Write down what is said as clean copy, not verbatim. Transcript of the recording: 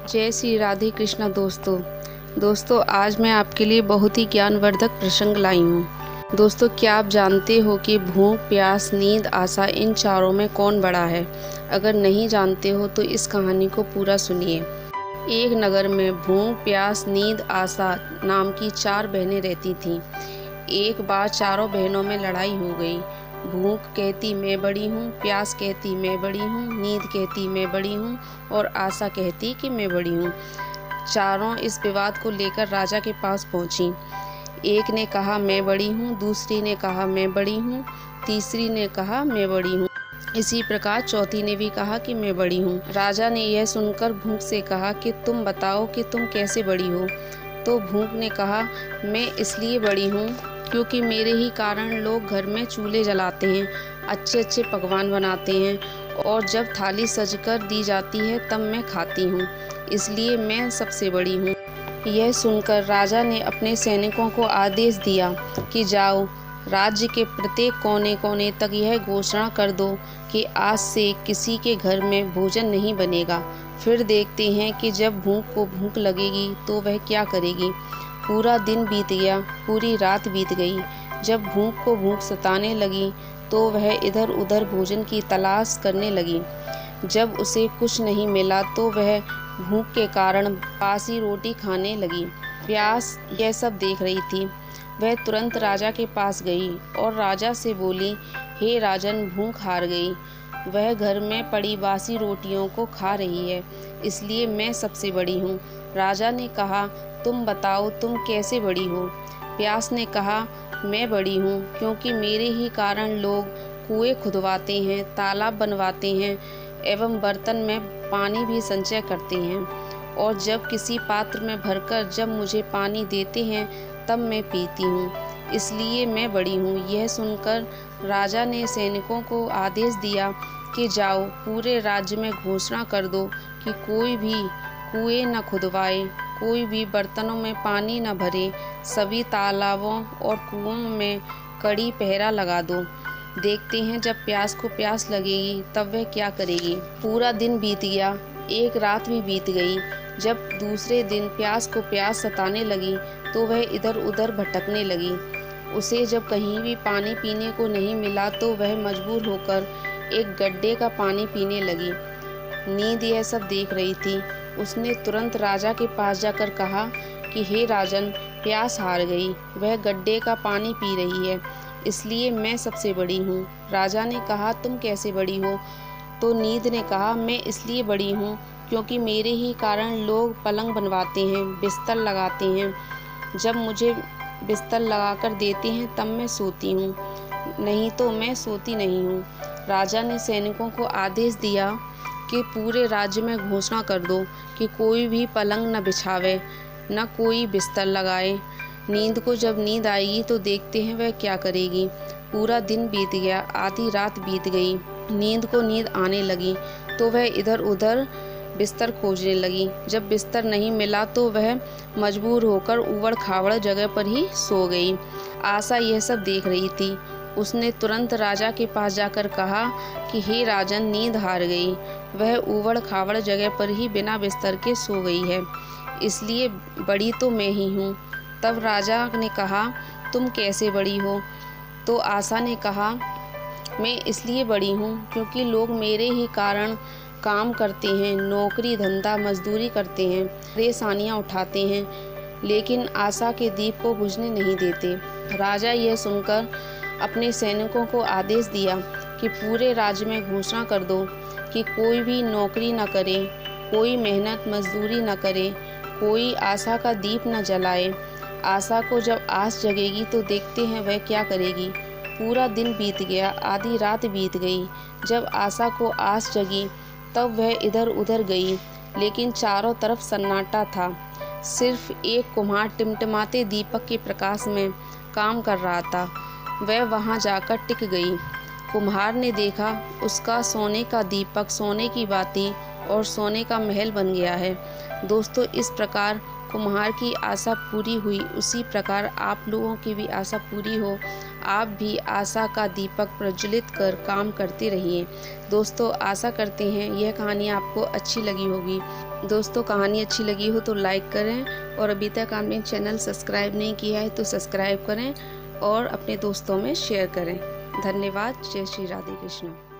जय श्री राधे कृष्णा। दोस्तों आज मैं आपके लिए बहुत ही ज्ञानवर्धक प्रसंग लाई हूँ। दोस्तों, क्या आप जानते हो कि भूख, प्यास, नींद, आशा, इन चारों में कौन बड़ा है? अगर नहीं जानते हो तो इस कहानी को पूरा सुनिए। एक नगर में भूख, प्यास, नींद, आशा नाम की 4 बहनें रहती थीं। एक बार चारों बहनों में लड़ाई हो गई। भूख कहती मैं बड़ी हूँ, प्यास कहती मैं बड़ी हूँ, नींद कहती मैं बड़ी हूँ और आशा कहती कि मैं बड़ी हूँ। चारों इस विवाद को लेकर राजा के पास पहुँची। एक ने कहा मैं बड़ी हूँ, दूसरी ने कहा मैं बड़ी हूँ, तीसरी ने कहा मैं बड़ी हूँ। इसी प्रकार चौथी ने भी कहा कि मैं बड़ी हूँ। राजा ने यह सुनकर भूख से कहा कि तुम बताओ कि तुम कैसे बड़ी हो? तो भूख ने कहा मैं इसलिए बड़ी हूँ क्योंकि मेरे ही कारण लोग घर में चूल्हे जलाते हैं, अच्छे अच्छे पकवान बनाते हैं और जब थाली सजकर दी जाती है तब मैं खाती हूँ, इसलिए मैं सबसे बड़ी हूँ। यह सुनकर राजा ने अपने सैनिकों को आदेश दिया कि जाओ, राज्य के प्रत्येक कोने कोने तक यह घोषणा कर दो कि आज से किसी के घर में भोजन नहीं बनेगा। फिर देखते हैं कि जब भूख को भूख लगेगी तो वह क्या करेगी। पूरा दिन बीत गया, पूरी रात बीत गई। जब भूख को भूख सताने लगी तो वह इधर उधर भोजन की तलाश करने लगी। जब उसे कुछ नहीं मिला तो वह भूख के कारण बासी रोटी खाने लगी। प्यास यह सब देख रही थी। वह तुरंत राजा के पास गई और राजा से बोली, हे राजन, भूख हार गई। वह घर में पड़ी बासी रोटियों को खा रही है, इसलिए मैं सबसे बड़ी हूँ। राजा ने कहा, तुम बताओ तुम कैसे बड़ी हो? प्यास ने कहा, मैं बड़ी हूँ क्योंकि मेरे ही कारण लोग कुएं खुदवाते हैं, तालाब बनवाते हैं एवं बर्तन में पानी भी संचय करते हैं और जब किसी पात्र में भरकर जब मुझे पानी देते हैं तब मैं पीती हूँ, इसलिए मैं बड़ी हूँ। यह सुनकर राजा ने सैनिकों को आदेश दिया कि जाओ, पूरे राज्य में घोषणा कर दो कि कोई भी कुएं न खुदवाए, कोई भी बर्तनों में पानी न भरे, सभी तालाबों और कुओं में कड़ी पहरा लगा दो। देखते हैं जब प्यास को प्यास लगेगी तब वह क्या करेगी। पूरा दिन बीत गया, एक रात भी बीत गई। जब दूसरे दिन प्यास को प्यास सताने लगी तो वह इधर उधर भटकने लगी। उसे जब कहीं भी पानी पीने को नहीं मिला तो वह मजबूर होकर एक गड्ढे का पानी पीने लगी। नींद यह सब देख रही थी। उसने तुरंत राजा के पास जाकर कहा कि हे राजन, प्यास हार गई, वह गड्ढे का पानी पी रही है, इसलिए मैं सबसे बड़ी हूँ। राजा ने कहा, तुम कैसे बड़ी हो? तो नींद ने कहा, मैं इसलिए बड़ी हूँ क्योंकि मेरे ही कारण लोग पलंग बनवाते हैं, बिस्तर लगाते हैं। जब मुझे बिस्तर लगाकर देते हैं तब मैं सोती हूँ, नहीं तो मैं सोती नहीं हूँ। राजा ने सैनिकों को आदेश दिया कि पूरे राज्य में घोषणा कर दो कि कोई भी पलंग न बिछावे, न कोई बिस्तर लगाए। नींद को जब नींद आएगी तो देखते हैं वह क्या करेगी। पूरा दिन बीत गया, आधी रात बीत गई। नींद को नींद आने लगी तो वह इधर उधर बिस्तर खोजने लगी। जब बिस्तर नहीं मिला तो वह मजबूर होकर ऊबड़ खाबड़ जगह पर ही सो गई। आशा यह सब देख रही थी। उसने तुरंत राजा के पास जाकर कहा कि हे राजन, नींद हार गई, वह ऊबड़ खाबड़ जगह पर ही बिना बिस्तर के सो गई है, इसलिए बड़ी तो मैं ही हूँ। तब राजा ने कहा, तुम कैसे बड़ी हो? तो आशा ने कहा, मैं इसलिए बड़ी हूँ क्योंकि लोग मेरे ही कारण काम करते हैं, नौकरी धंधा मजदूरी करते हैं, परेशानियाँ उठाते हैं, लेकिन आशा के दीप को बुझने नहीं देते। राजा यह सुनकर अपने सैनिकों को आदेश दिया कि पूरे राज्य में घोषणा कर दो कि कोई भी नौकरी न करे, कोई मेहनत मजदूरी न करे, कोई आशा का दीप न जलाए। आशा को जब आस जगेगी तो देखते हैं वह क्या करेगी। पूरा दिन बीत गया, आधी रात बीत गई। जब आशा को आस जगी तब वह इधर उधर गई, लेकिन चारों तरफ सन्नाटा था। सिर्फ एक कुम्हार टिमटिमाते दीपक के प्रकाश में काम कर रहा था। वह वहां जाकर टिक गई। कुम्हार ने देखा, उसका सोने का दीपक, सोने की बाती और सोने का महल बन गया है। दोस्तों, इस प्रकार कुम्हार की आशा पूरी हुई, उसी प्रकार आप लोगों की भी आशा पूरी हो। आप भी आशा का दीपक प्रज्वलित कर काम करते रहिए। दोस्तों, आशा करते हैं यह कहानी आपको अच्छी लगी होगी। दोस्तों, कहानी अच्छी लगी हो तो लाइक करें और अभी तक आपने चैनल सब्सक्राइब नहीं किया है तो सब्सक्राइब करें और अपने दोस्तों में शेयर करें। धन्यवाद। जय श्री राधे कृष्ण।